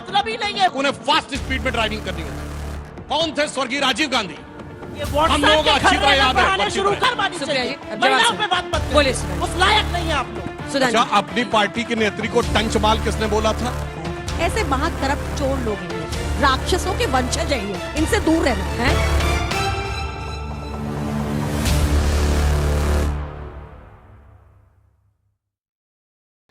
मतलब ही नहीं है। उन्हें फास्ट स्पीड में ड्राइविंग करनी होती है। कौन थे स्वर्गीय राजीव गांधी? ये हम लोगों को अच्छी तरह याद है। शुरू करवानी चाहिए। महिलाओं पे बात मत बोलिए करिए, उस लायक नहीं है आप लोग। अच्छा, अपनी पार्टी के नेत्री को टंच माल किसने बोला था? ऐसे महाकरप्ट चोर लोग हैं, राक्षसों के वंशज हैं ये, इनसे दूर रहना है।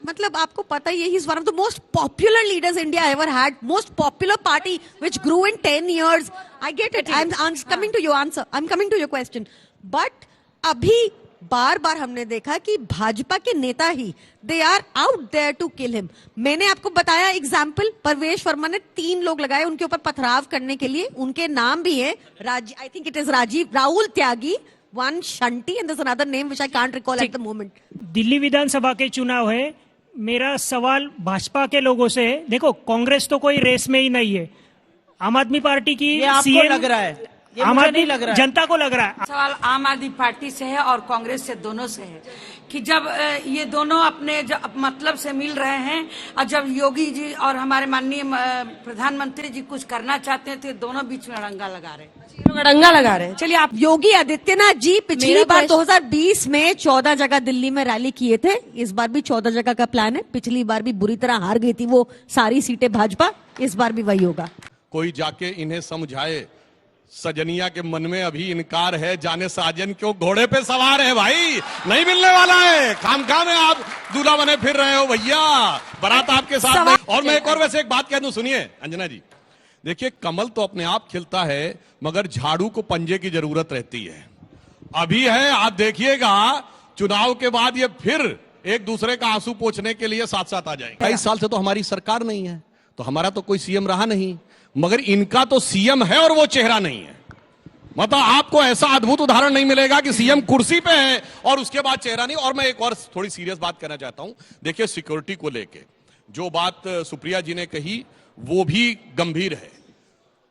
मतलब आपको पता ही है, he is one of the most popular leaders India ever had, most popular party which grew in 10 years. I get it, I am coming to your answer, I am coming to your question. But अभी बार बार हमने देखा कि भाजपा के नेता ही they are out there to kill him. मैंने आपको बताया एग्जाम्पल, परवेश वर्मा ने 3 लोग लगाए उनके ऊपर पथराव करने के लिए. उनके नाम भी है, I think it is Rahul Tyagi, one Shunty, and there is another name which I can't recall at the moment. Delhi विधानसभा के चुनाव है. मेरा सवाल भाजपा के लोगों से है, देखो कांग्रेस तो कोई रेस में ही नहीं है. आम आदमी पार्टी की ये आपको सीएम लग रहा है, ये आम मुझे आदमी नहीं लग रहा है. जनता को लग रहा है. सवाल आम आदमी पार्टी से है और कांग्रेस से, दोनों से है कि जब ये दोनों अपने मतलब से मिल रहे हैं और जब योगी जी और हमारे माननीय प्रधानमंत्री जी कुछ करना चाहते थे, दोनों बीच में अड़ंगा लगा रहे हैं. अड़ंगा लगा रहे हैं. चलिए आप. योगी आदित्यनाथ जी पिछली बार 2020 में 14 जगह दिल्ली में रैली किए थे. इस बार भी 14 जगह का प्लान है. पिछली बार भी बुरी तरह हार गई थी वो सारी सीटें भाजपा, इस बार भी वही होगा. कोई जाके इन्हें समझाए. सजनिया के मन में अभी इनकार है, जाने साजन क्यों घोड़े पे सवार है भाई, नहीं मिलने वाला है. काम में आप दूल्हा बने फिर रहे हो भैया, बारात आपके साथ नहीं. और मैं एक और वैसे एक बात कह दूं, सुनिए अंजना जी, देखिए कमल तो अपने आप खिलता है, मगर झाड़ू को पंजे की जरूरत रहती है. अभी है, आप देखिएगा चुनाव के बाद ये फिर एक दूसरे का आंसू पोंछने के लिए साथ साथ आ जाएंगे. 22 साल से तो हमारी सरकार नहीं है, तो हमारा तो कोई सीएम रहा नहीं, मगर इनका तो सीएम है और वो चेहरा नहीं है. मतलब आपको ऐसा अद्भुत उदाहरण नहीं मिलेगा कि सीएम कुर्सी पे है और उसके बाद चेहरा नहीं. और मैं एक और थोड़ी सीरियस बात करना चाहता हूं. देखिए सिक्योरिटी को लेके जो बात सुप्रिया जी ने कही वो भी गंभीर है.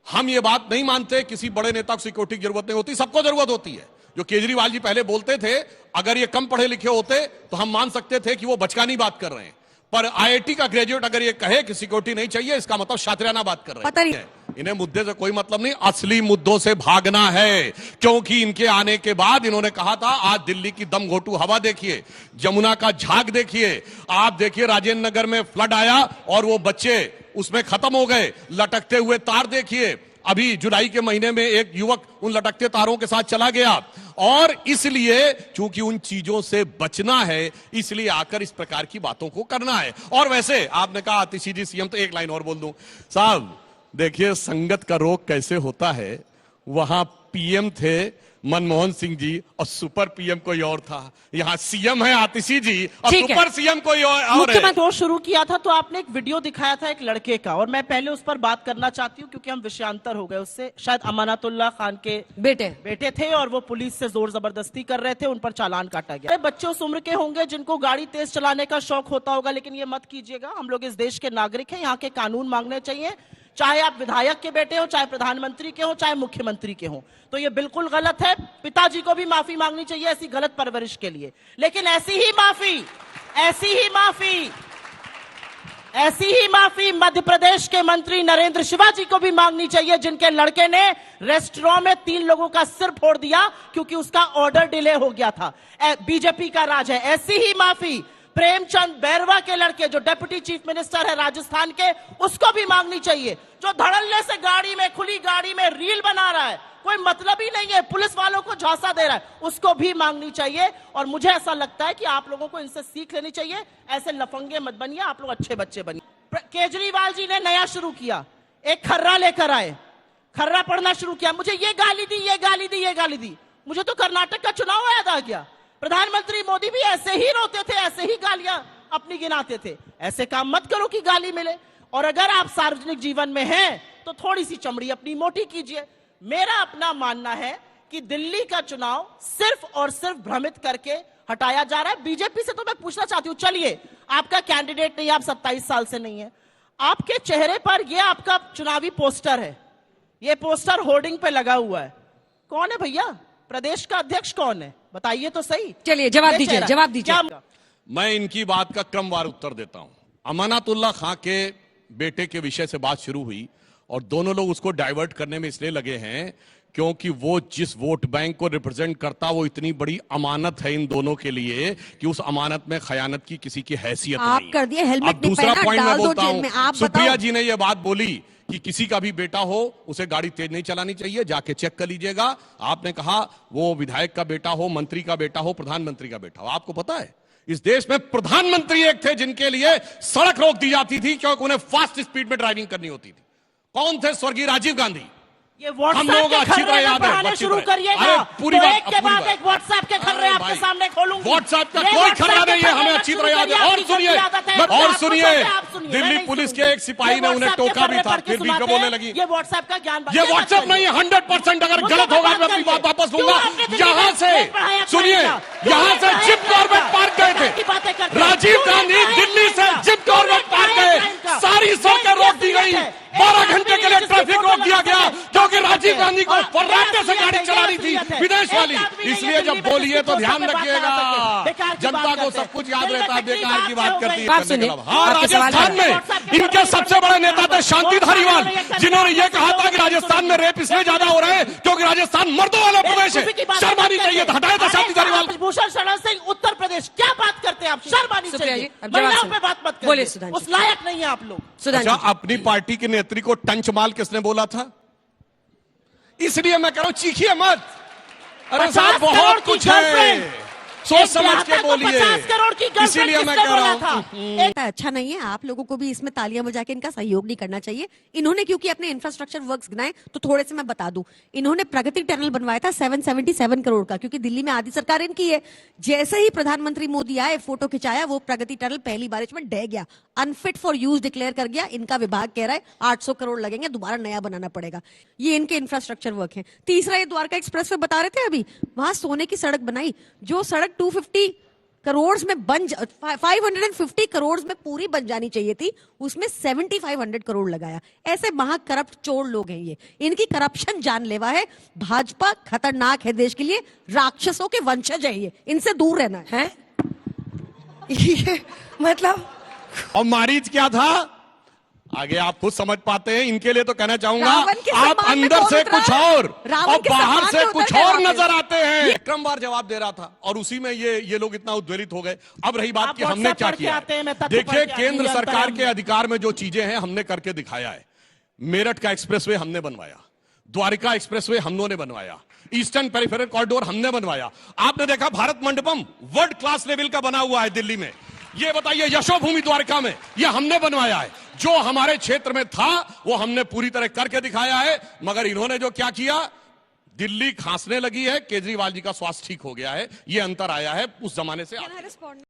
हम ये बात नहीं मानते किसी बड़े नेता को सिक्योरिटी की जरूरत नहीं होती, सबको जरूरत होती है. जो केजरीवाल जी पहले बोलते थे, अगर ये कम पढ़े लिखे होते तो हम मान सकते थे कि वो बचकानी बात कर रहे हैं. पर आईआईटी का ग्रेजुएट अगर ये कहे कि सिक्योरिटी नहीं चाहिए, इसका मतलब शातिराना बात कर रहे हैं. इन्हें मुद्दे से कोई मतलब नहीं, असली मुद्दों से भागना है. क्योंकि इनके आने के बाद इन्होंने कहा था, आज दिल्ली की दम घोटू हवा देखिए, जमुना का झाग देखिए, आप देखिए राजेंद्र नगर में फ्लड आया और वो बच्चे उसमें खत्म हो गए. लटकते हुए तार देखिए, अभी जुलाई के महीने में एक युवक उन लटकते तारों के साथ चला गया. और इसलिए चूंकि उन चीजों से बचना है, इसलिए आकर इस प्रकार की बातों को करना है. और वैसे आपने कहा आतिशी जी सीएम, तो एक लाइन और बोल दूं साहब, देखिए संगत का रोग कैसे होता है. वहां पीएम थे मनमोहन सिंह जी और सुपर पीएम कोई और था. यहाँ सीएम है आतिशी जी और सुपर सीएम कोई और मुख्यमंत्री और शुरू किया था तो आपने एक वीडियो दिखाया था एक लड़के का, और मैं पहले उस पर बात करना चाहती हूँ क्योंकि हम विषयांतर हो गए उससे. शायद अमानतुल्लाह खान के बेटे थे और वो पुलिस से जोर जबरदस्ती कर रहे थे, उन पर चालान काटा गया. बच्चे उस उम्र के होंगे जिनको गाड़ी तेज चलाने का शौक होता होगा, लेकिन ये मत कीजिएगा. हम लोग इस देश के नागरिक हैं, यहाँ के कानून मांगने चाहिए, चाहे आप विधायक के बेटे हो, चाहे प्रधानमंत्री के हो, चाहे मुख्यमंत्री के हो. तो ये बिल्कुल गलत है. पिताजी को भी माफी मांगनी चाहिए ऐसी गलत परवरिश के लिए. लेकिन ऐसी ही माफी मध्य प्रदेश के मंत्री नरेंद्र शिवाजी को भी मांगनी चाहिए, जिनके लड़के ने रेस्टोरेंट में 3 लोगों का सिर फोड़ दिया क्योंकि उसका ऑर्डर डिले हो गया था. बीजेपी का राज है. ऐसी ही माफी प्रेमचंद बैरवा के लड़के जो डेप्यूटी चीफ मिनिस्टर है राजस्थान के, उसको भी मांगनी चाहिए, जो धड़ल्ले से गाड़ी में, खुली गाड़ी में रील बना रहा है, कोई मतलब ही नहीं है, पुलिस वालों को झांसा दे रहा है, उसको भी मांगनी चाहिए. और मुझे ऐसा लगता है कि आप लोगों को इनसे सीख लेनी चाहिए. ऐसे लफंगे मत बनिए, आप लोग अच्छे बच्चे बनिए. केजरीवाल जी ने नया शुरू किया, एक खर्रा लेकर आए, खर्रा पढ़ना शुरू किया. मुझे ये गाली दी, ये गाली दी, ये गाली दी. मुझे तो कर्नाटक का चुनाव याद आ गया. प्रधानमंत्री मोदी भी ऐसे ही रोते थे, ऐसे ही गालियां अपनी गिनाते थे. ऐसे काम मत करो कि गाली मिले. और अगर आप सार्वजनिक जीवन में हैं तो थोड़ी सी चमड़ी अपनी मोटी कीजिए. मेरा अपना मानना है कि दिल्ली का चुनाव सिर्फ और सिर्फ भ्रमित करके हटाया जा रहा है. बीजेपी से तो मैं पूछना चाहती हूं, चलिए आपका कैंडिडेट नहीं, आप 27 साल से नहीं है, आपके चेहरे पर यह आपका चुनावी पोस्टर है, यह पोस्टर होर्डिंग पे लगा हुआ है, कौन है भैया? प्रदेश का अध्यक्ष कौन है, बताइए तो सही. चलिए जवाब दीजिए. मैं इनकी बात का क्रमवार उत्तर देता हूं. अमानतुल्लाह खां के बेटे के विषय से बात शुरू हुई और दोनों लोग उसको डाइवर्ट करने में इसलिए लगे हैं क्योंकि वो जिस वोट बैंक को रिप्रेजेंट करता वो इतनी बड़ी अमानत है इन दोनों के लिए कि उस अमानत में खयानत की किसी की हैसियत आप नहीं। कर दिए, हेलमेट अब नहीं दूसरा पहना, पॉइंट मैं डाल दो बोलता जेल में। आप हूं, सुप्रिया बताओ। जी ने यह बात बोली कि किसी का भी बेटा हो उसे गाड़ी तेज नहीं चलानी चाहिए, जाके चेक कर लीजिएगा। आपने कहा वो विधायक का बेटा हो, मंत्री का बेटा हो, प्रधानमंत्री का बेटा हो। आपको पता है इस देश में प्रधानमंत्री एक थे जिनके लिए सड़क रोक दी जाती थी क्योंकि उन्हें फास्ट स्पीड में ड्राइविंग करनी होती थी। कौन थे? स्वर्गीय राजीव गांधी। ये हम लोगों को अच्छी तरह याद है। शुरू करिएगा, पूरी तो बात एक के बाद एक व्हाट्सएप के खर्रे आपके सामने खोलूंगी। व्हाट्सएप का कोई खर्रा नहीं है, हमें अच्छी तरह याद है। और सुनिए दिल्ली पुलिस के एक सिपाही ने उन्हें टोका भी था, फिर बीच में बोलने लगी। ये व्हाट्सएप का ज्ञान, ये व्हाट्सएप नहीं है। 100% अगर गलत होगा मैं अपनी बात वापस लूंगा। यहां से सुनिए, यहां से जिम कॉर्बेट पार्क गए थे राजीव गांधी, दिल्ली से जिम कॉर्बेट पार्क गए, सारी सड़कें रोक दी गई, 12 घंटे के लिए ट्रैफिक रोक दिया गया क्योंकि राजीव गांधी को फर्राटे से गाड़ी चलानी थी, विदेश वाली। इसलिए जब बोलिए तो ध्यान रखिएगा, जनता को सब कुछ याद रहता है, बेकार की बात करती है। हाँ, राजस्थान में इनके सबसे बड़े नेता थे शांति धारीवाल, जिन्होंने ये कहा था कि राजस्थान में रेप इसलिए ज्यादा हो रहे हैं क्योंकि राजस्थान मर्दों वाला प्रदेश है, शर्म आनी चाहिए। हटाया था शांति धारीवाल। भूषण शरण सिंह उत्तर प्रदेश, क्या बात करते हैं आप? शर्म आनी चाहिए, महिलाओं पे बात मत बोलिए करिए, सुधांशु। उस लायक नहीं है आप लोग। अच्छा, अपनी पार्टी के नेत्री को टंच माल किसने बोला था? इसलिए मैं कह रहा हूं चीखिए मत। अरे साहब बहुत कुछ है, सोच समझ के बोलिए। 50 करोड़ की गर्लफ्रेंड इसीलिए मैं किसने कह रहा बोला हूं था? अच्छा नहीं है। आप लोगों को भी इसमें तालियां बजा के इनका सहयोग नहीं करना चाहिए। इन्होंने क्योंकि अपने इंफ्रास्ट्रक्चर वर्क्स गिनाए तो थोड़े से मैं बता दूं, इन्होंने प्रगति टनल बनवाया था 777 करोड़ का, क्योंकि दिल्ली में आधी सरकार इनकी है। जैसे ही प्रधानमंत्री मोदी आए, फोटो खिंचाया, वो प्रगति टनल पहली बारिश में ढह गया, अनफिट फॉर यूज डिक्लेयर कर गया। इनका विभाग कह रहा है 800 करोड़ लगेंगे, दोबारा नया बनाना पड़ेगा। ये इनके इंफ्रास्ट्रक्चर वर्क है। तीसरा, ये द्वारका एक्सप्रेस वे बता रहे थे अभी, वहां सोने की सड़क बनाई, जो सड़क 250 करोड़ में 550 करोड़ में पूरी बन जानी चाहिए थी, उसमें 7500 करोड़ लगाया। ऐसे महाकरप्ट चोर लोग हैं ये, इनकी करप्शन जानलेवा है। भाजपा खतरनाक है देश के लिए, राक्षसों के वंशज है ये, इनसे दूर रहना है। ये मतलब और मारीच क्या था आगे आप खुद समझ पाते हैं। इनके लिए तो कहना चाहूंगा रावण के आप सम्मान में अंदर कौन से उतरा? कुछ और रावण के बाहर सम्मान से में कुछ उतर और गए नजर आते हैं। क्रमवार जवाब दे रहा था और उसी में ये लोग इतना उद्वेलित हो गए। अब रही बात आप कि हमने WhatsApp क्या पढ़ के आते हैं, मैं किया। तथ्य देखिए पढ़ के आती केंद्र हूं, सरकार अंतर के अधिकार में जो चीजें हैं हमने करके दिखाया है। मेरठ का एक्सप्रेसवे हमने बनवाया, द्वारिका एक्सप्रेसवे हम लोगों ने बनवाया, ईस्टर्न पेरिफेरल कॉरिडोर हमने बनवाया। आपने देखा Bharat Mandapam world class level का बना हुआ है दिल्ली में। ये बताइए यशोभूमि द्वारका में ये हमने बनवाया है। जो हमारे क्षेत्र में था वो हमने पूरी तरह करके दिखाया है। मगर इन्होंने जो क्या किया, दिल्ली खांसने लगी है, केजरीवाल जी का स्वास्थ्य ठीक हो गया है। ये अंतर आया है उस जमाने से।